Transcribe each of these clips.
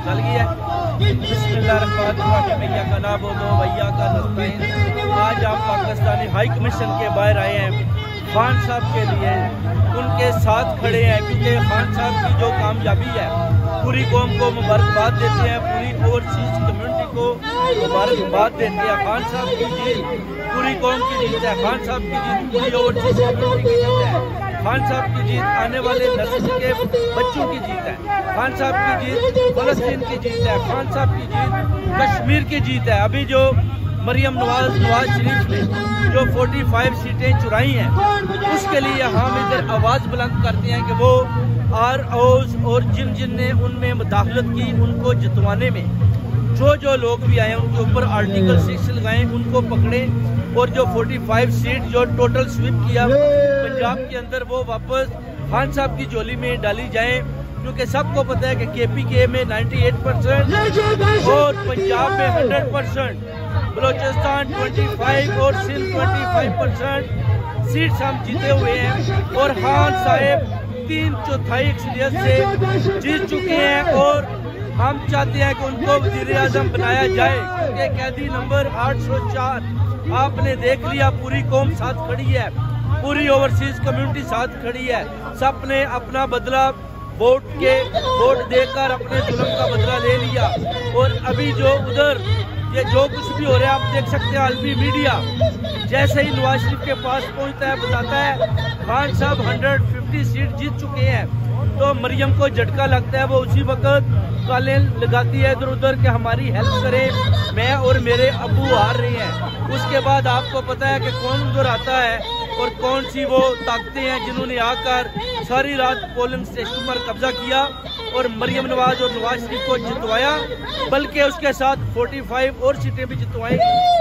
ڈل گیا ہے۔ بسم اللہ الرحمن الرحیم، ایّاک نعبد و ایّاک نستعین۔ آج آپ پاکستانی ہائی کمیشن کے باہر آئے ہیں خان صاحب کے لیے، ان کے ساتھ کھڑے ہیں، کیونکہ خان صاحب کی جو کامیابی ہے پوری قوم کو مبارکباد دیتے ہیں، پوری اوورسیز کمیونٹی کو مبارکباد دیتے ہیں۔ خان صاحب کی جیت پوری قوم کی جیت ہے، خان صاحب کی جیت پوری اوورسیز کمیونٹی کی جیت ہے، خان صاحب کی جیت آنے والے نسل کے بچوں کی جیت ہے، خان صاحب کی جیت فلسطین کی جیت ہے، خان صاحب کی جیت کشمیر کی جیت ہے۔ ابھی جو مریم نواز شریف نے جو 45 سیٹیں چرائی ہیں، اس کے لیے ہم ادھر آواز بلند کرتے ہیں کہ وہ آر اوز اور جن نے ان میں مداخلت کی ان کو جتوانے میں جو لوگ بھی آئے ہیں ان کے اوپر آرٹیکل 6 لگائیں، ان کو پکڑیں، اور جو 45 سیٹ جو ٹوٹل سویپ کیا پنجاب کے اندر وہ واپس خان صاحب کی جولی میں ڈالی جائیں، کیونکہ سب کو پتہ ہے کہ کے پی کے میں 98% اور پنجاب میں 100%، بلوچستان 25 اور سندھ 25% سیٹس ہم جیتے ہوئے ہیں، اور خان صاحب 3/4 اکثریت سے جیت چکے ہیں، اور ہم چاہتے ہیں کہ ان کو وزیر اعظم بنایا جائے، کیونکہ قیدی نمبر 804 آپ نے دیکھ لیا، پوری قوم ساتھ کھڑی ہے، پوری اوورسیز کمیونٹی ساتھ کھڑی ہے، سب نے اپنا بدلہ ووٹ دے کر اپنے ظلم کا بدلہ لے لیا، اور ابھی جو ادھر یہ جو کچھ بھی ہو رہا ہے آپ دیکھ سکتے ہیں، عالمی میڈیا جیسے ہی نواز شریف کے پاس پہنچتا ہے بتاتا ہے خان صاحب 150 سیٹ جیت چکے ہیں، تو مریم کو جھٹکا لگتا ہے، وہ اسی وقت کالیں لگاتی ہے ادھر ادھر کہ ہماری ہیلپ کرے، میں اور میرے ابو ہار رہے ہیں۔ اس کے بعد آپ کو پتا ہے کہ کون ادھر آتا ہے اور کون سی وہ طاقتیں ہیں جنہوں نے آ کر ساری رات پولنگ اسٹیشن پر قبضہ کیا اور مریم نواز اور نواز شریف کو جتوایا، بلکہ اس کے ساتھ 45 اور سیٹیں بھی جتوائیں،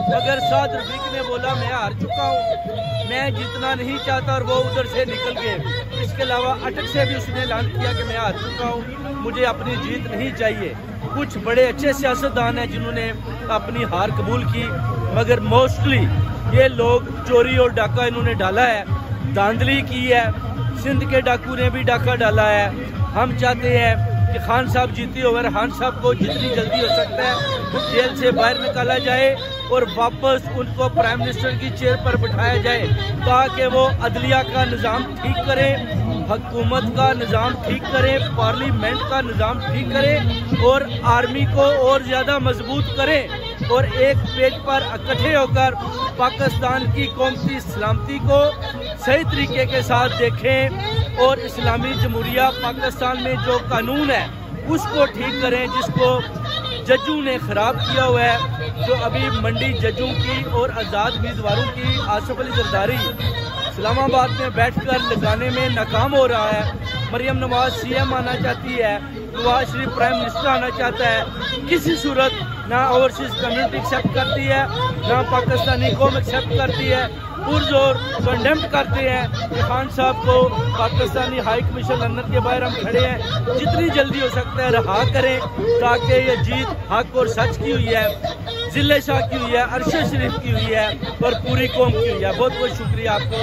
مگر سعد رفیق نے بولا میں ہار چکا ہوں، میں جیتنا نہیں چاہتا، اور وہ ادھر سے نکل گئے۔ اس کے علاوہ اٹک سے بھی اس نے اعلان کیا کہ میں ہار چکا ہوں، مجھے اپنی جیت نہیں چاہیے۔ کچھ بڑے اچھے سیاستدان ہیں جنہوں نے اپنی ہار قبول کی، مگر موسٹلی یہ لوگ چوری اور ڈاکہ انہوں نے ڈالا ہے، دھاندلی کی ہے، سندھ کے ڈاکو نے بھی ڈاکہ ڈالا ہے۔ ہم چاہتے ہیں کہ خان صاحب جیتے ہوئے خان صاحب کو جتنی جلدی ہو سکتا ہے جیل سے باہر نکالا جائے اور واپس ان کو پرائم منسٹر کی چیئر پر بٹھایا جائے، تاکہ وہ عدلیہ کا نظام ٹھیک کریں، حکومت کا نظام ٹھیک کریں، پارلیمنٹ کا نظام ٹھیک کریں، اور آرمی کو اور زیادہ مضبوط کریں، اور ایک پیج پر اکٹھے ہو کر پاکستان کی قومی سلامتی کو صحیح طریقے کے ساتھ دیکھیں، اور اسلامی جمہوریہ پاکستان میں جو قانون ہے اس کو ٹھیک کریں، جس کو ججوں نے خراب کیا ہوا ہے، جو ابھی منڈی ججوں کی اور آزاد امیدواروں کی آصف علی زرداری اسلام آباد میں بیٹھ کر لگانے میں ناکام ہو رہا ہے۔ مریم نواز سی ایم آنا چاہتی ہے، نواز شریف پرائم منسٹر آنا چاہتا ہے، کسی صورت نہ اوورسیز کمیونٹی ایکسیپٹ کرتی ہے، نہ پاکستانی قوم ایکسیپٹ کرتی ہے، پرزور کنڈیمڈ کرتے ہیں کہ خان صاحب کو پاکستانی ہائی کمیشن لندن کے باہر ہم کھڑے ہیں، جتنی جلدی ہو سکتا ہے رہا کریں، تاکہ یہ جیت حق اور سچ کی ہوئی ہے، ضلع شاہ کی ہوئی ہے، عرش شریف کی ہوئی ہے، اور پوری قوم کی ہوئی ہے۔ بہت بہت شکریہ آپ کو۔